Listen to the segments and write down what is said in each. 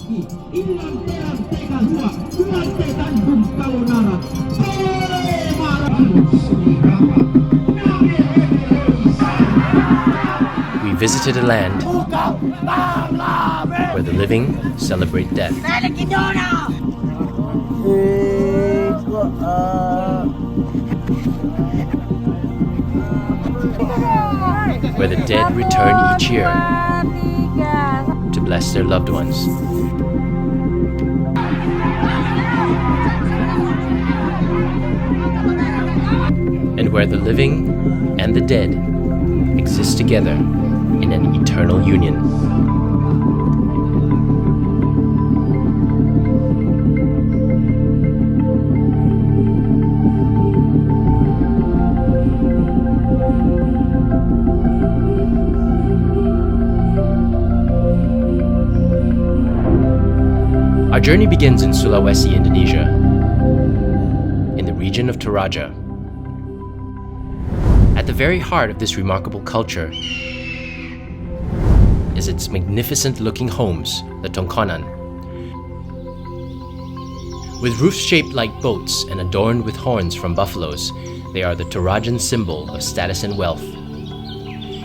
We visited a land where the living celebrate death. Where the dead return each year to bless their loved ones. And where the living and the dead exist together in an eternal union. Our journey begins in Sulawesi, Indonesia, in the region of Toraja. At the very heart of this remarkable culture is its magnificent-looking homes, the Tongkonan. With roofs shaped like boats and adorned with horns from buffaloes, they are the Torajan symbol of status and wealth.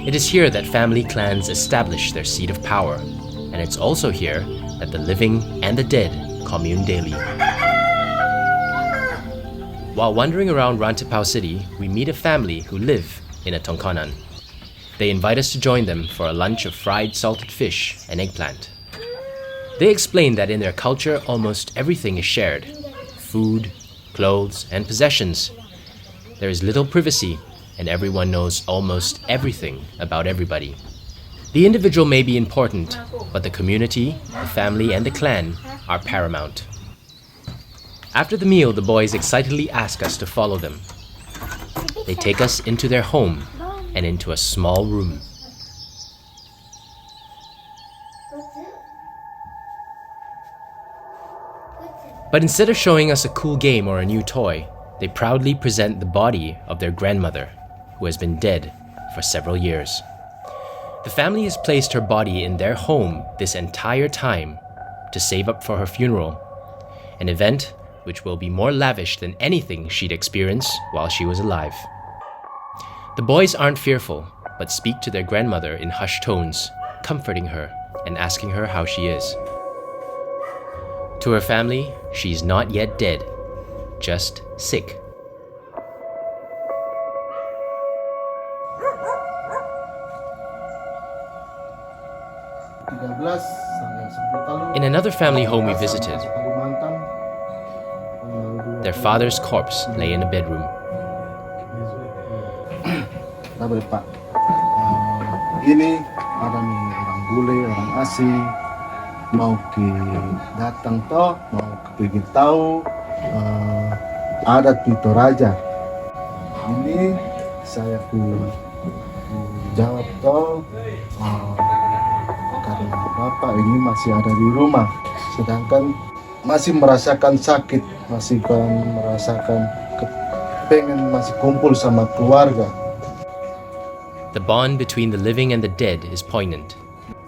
It is here that family clans establish their seat of power, and it's also here that the living and the dead commune daily. While wandering around Rantipau City, we meet a family who live in a Tongkonan. They invite us to join them for a lunch of fried salted fish and eggplant. They explain that in their culture, almost everything is shared: food, clothes, and possessions. There is little privacy, and everyone knows almost everything about everybody. The individual may be important, but the community, the family, and the clan are paramount. After the meal, the boys excitedly ask us to follow them. They take us into their home and into a small room. But instead of showing us a cool game or a new toy, they proudly present the body of their grandmother, who has been dead for several years. The family has placed her body in their home this entire time to save up for her funeral, an event which will be more lavish than anything she'd experienced while she was alive. The boys aren't fearful, but speak to their grandmother in hushed tones, comforting her and asking her how she is. To her family, she's not yet dead, just sick. In another family home we visited, their father's corpse lay in a bedroom. Pak, ini ada nih orang bule, orang asing mau datang toh, mau kepingin tahu adat di Toraja. Ini saya jawab toh karena bapak ini masih ada di rumah, sedangkan masih merasakan sakit, masih merasakan pengen masih kumpul sama keluarga. The bond between the living and the dead is poignant.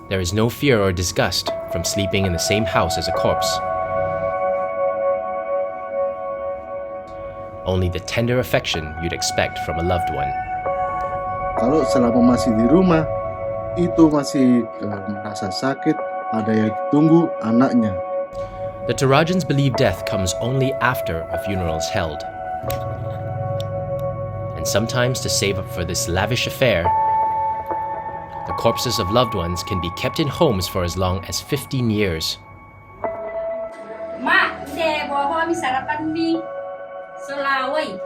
There is no fear or disgust from sleeping in the same house as a corpse. Only the tender affection you'd expect from a loved one. Kalau selama masih di rumah, itu masih merasa sakit, ada yang tunggu anaknya. The Torajans believe death comes only after a funeral is held. And sometimes to save up for this lavish affair, the corpses of loved ones can be kept in homes for as long as 15 years. Mak, bawa kami sarapan di Sulawesi.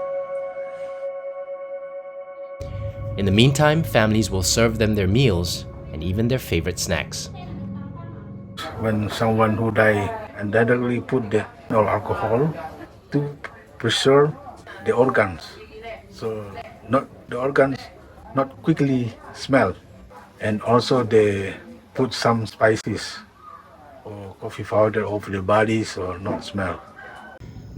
In the meantime, families will serve them their meals and even their favorite snacks. When someone who died and directly put the alcohol to preserve the organs, so the organs not quickly smell, and also they put some spices or coffee powder over the bodies or not smell.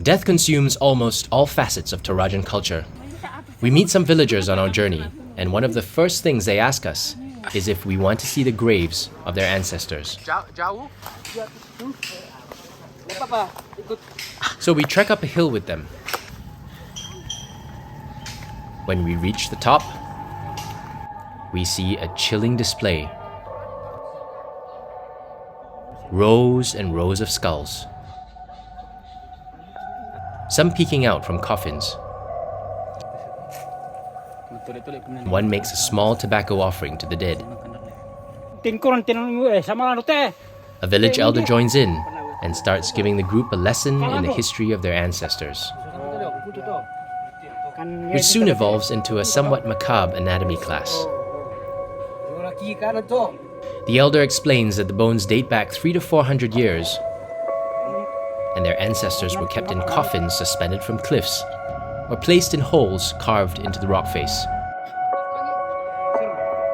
Death consumes almost all facets of Torajan culture. We meet some villagers on our journey, and one of the first things they ask us is if we want to see the graves of their ancestors. So we trek up a hill with them. When we reach the top, we see a chilling display. Rows and rows of skulls. Some peeking out from coffins. One makes a small tobacco offering to the dead. A village elder joins in and starts giving the group a lesson in the history of their ancestors, which soon evolves into a somewhat macabre anatomy class. The elder explains that the bones date back 300 to 400 years, and their ancestors were kept in coffins suspended from cliffs or placed in holes carved into the rock face.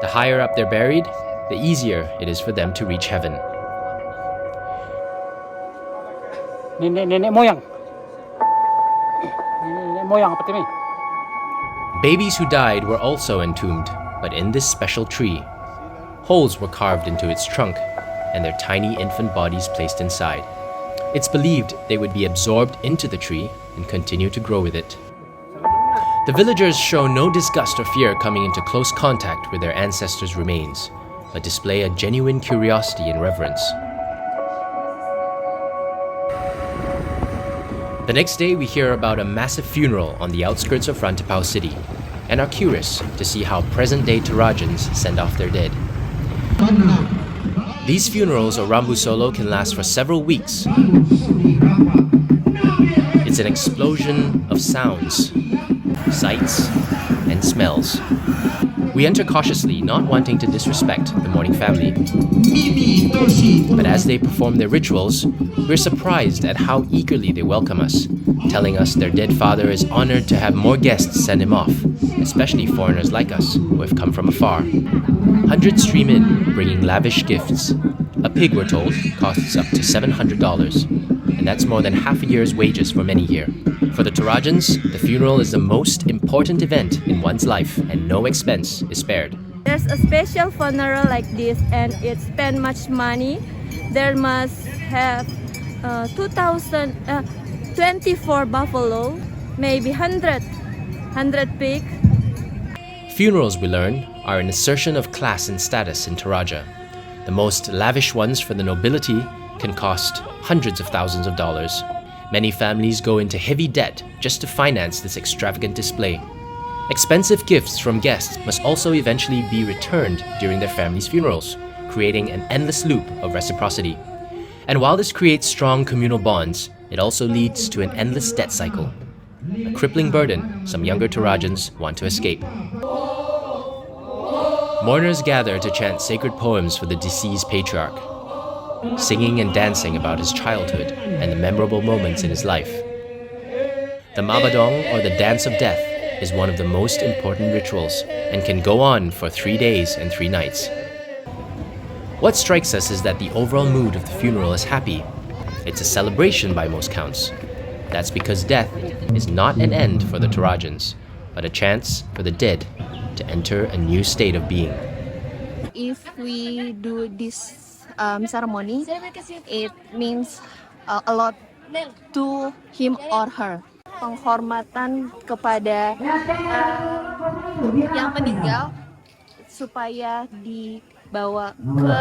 The higher up they're buried, the easier it is for them to reach heaven. Babies who died were also entombed, but in this special tree. Holes were carved into its trunk, and their tiny infant bodies placed inside. It's believed they would be absorbed into the tree and continue to grow with it. The villagers show no disgust or fear coming into close contact with their ancestors' remains, but display a genuine curiosity and reverence. The next day, we hear about a massive funeral on the outskirts of Rantepao city, and are curious to see how present-day Torajans send off their dead. These funerals, or Rambu Solo, can last for several weeks. It's an explosion of sounds, sights, and smells. We enter cautiously, not wanting to disrespect the mourning family. But as they perform their rituals, we're surprised at how eagerly they welcome us, telling us their dead father is honored to have more guests send him off, especially foreigners like us who have come from afar. Hundreds stream in, bringing lavish gifts. A pig, we're told, costs up to $700, and that's more than half a year's wages for many here. For the Torajans, the funeral is the most important event in one's life, and no expense is spared. There's a special funeral like this, and it spend much money. There must have 24 buffalo, maybe 100 pig. Funerals, we learn, are an assertion of class and status in Toraja. The most lavish ones for the nobility can cost hundreds of thousands of dollars. Many families go into heavy debt just to finance this extravagant display. Expensive gifts from guests must also eventually be returned during their families' funerals, creating an endless loop of reciprocity. And while this creates strong communal bonds, it also leads to an endless debt cycle. A crippling burden some younger Torajans want to escape. Mourners gather to chant sacred poems for the deceased patriarch, singing and dancing about his childhood and the memorable moments in his life. The Mabadong, or the Dance of Death, is one of the most important rituals and can go on for 3 days and 3 nights. What strikes us is that the overall mood of the funeral is happy. It's a celebration by most counts. That's because death is not an end for the Torajans, but a chance for the dead to enter a new state of being. If we do this ceremony, it means a lot to him or her. Penghormatan kepada yang meninggal supaya dibawa ke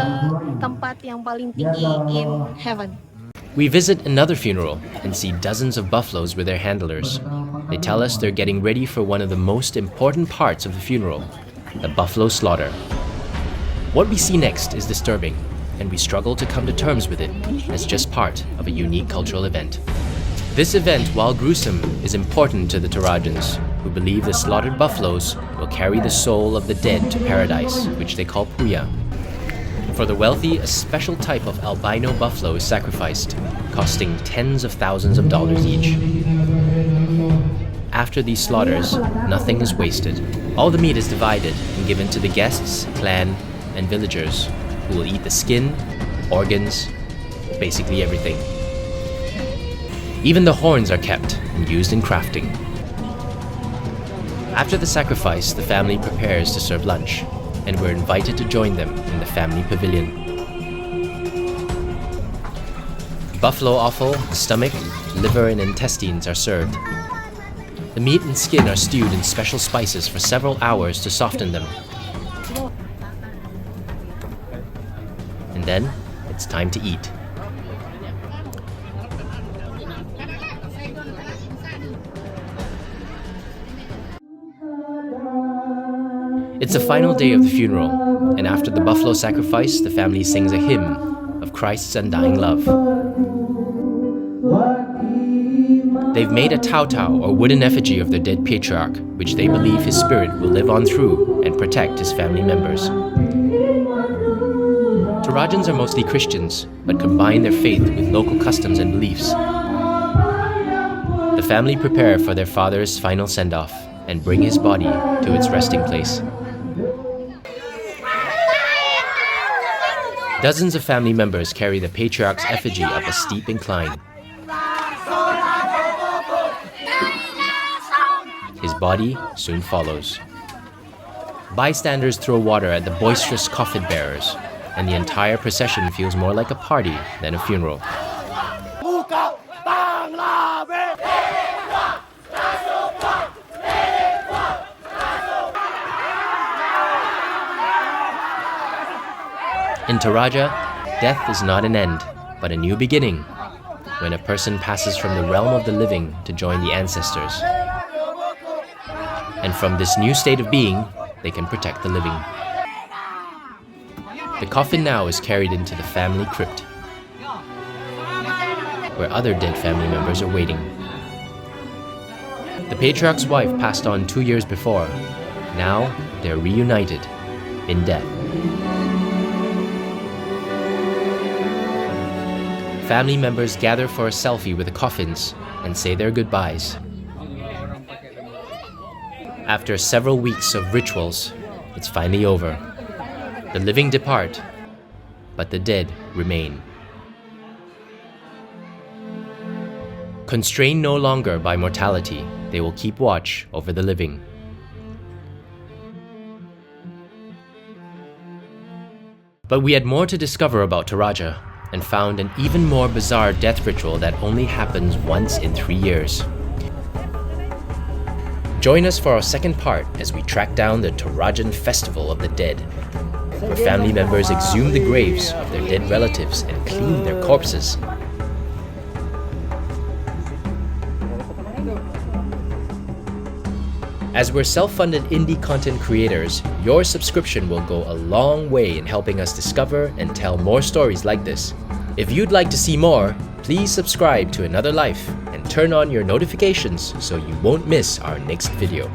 tempat yang paling tinggi in heaven. We visit another funeral and see dozens of buffaloes with their handlers. They tell us they're getting ready for one of the most important parts of the funeral, the buffalo slaughter. What we see next is disturbing, and we struggle to come to terms with it as just part of a unique cultural event. This event, while gruesome, is important to the Torajans, who believe the slaughtered buffaloes will carry the soul of the dead to paradise, which they call puya. For the wealthy, a special type of albino buffalo is sacrificed, costing tens of thousands of dollars each. After these slaughters, nothing is wasted. All the meat is divided and given to the guests, clan, and villagers, who will eat the skin, organs, basically everything. Even the horns are kept and used in crafting. After the sacrifice, the family prepares to serve lunch. and we're invited to join them in the family pavilion. Buffalo offal, stomach, liver, and intestines are served. The meat and skin are stewed in special spices for several hours to soften them. And then, it's time to eat. It's the final day of the funeral, and after the buffalo sacrifice, the family sings a hymn of Christ's undying love. They've made a tautau, or wooden effigy of their dead patriarch, which they believe his spirit will live on through and protect his family members. Torajans are mostly Christians, but combine their faith with local customs and beliefs. The family prepare for their father's final send-off and bring his body to its resting place. Dozens of family members carry the patriarch's effigy up a steep incline. His body soon follows. Bystanders throw water at the boisterous coffin bearers, and the entire procession feels more like a party than a funeral. In Toraja, death is not an end, but a new beginning, when a person passes from the realm of the living to join the ancestors. And from this new state of being, they can protect the living. The coffin now is carried into the family crypt, where other dead family members are waiting. The patriarch's wife passed on 2 years before. Now, they're reunited in death. Family members gather for a selfie with the coffins and say their goodbyes. After several weeks of rituals, it's finally over. The living depart, but the dead remain. Constrained no longer by mortality, they will keep watch over the living. But we had more to discover about Toraja, and found an even more bizarre death ritual that only happens once in 3 years. Join us for our second part as we track down the Torajan Festival of the Dead, where family members exhume the graves of their dead relatives and clean their corpses. As we're self-funded indie content creators, your subscription will go a long way in helping us discover and tell more stories like this. If you'd like to see more, please subscribe to Another Life and turn on your notifications so you won't miss our next video.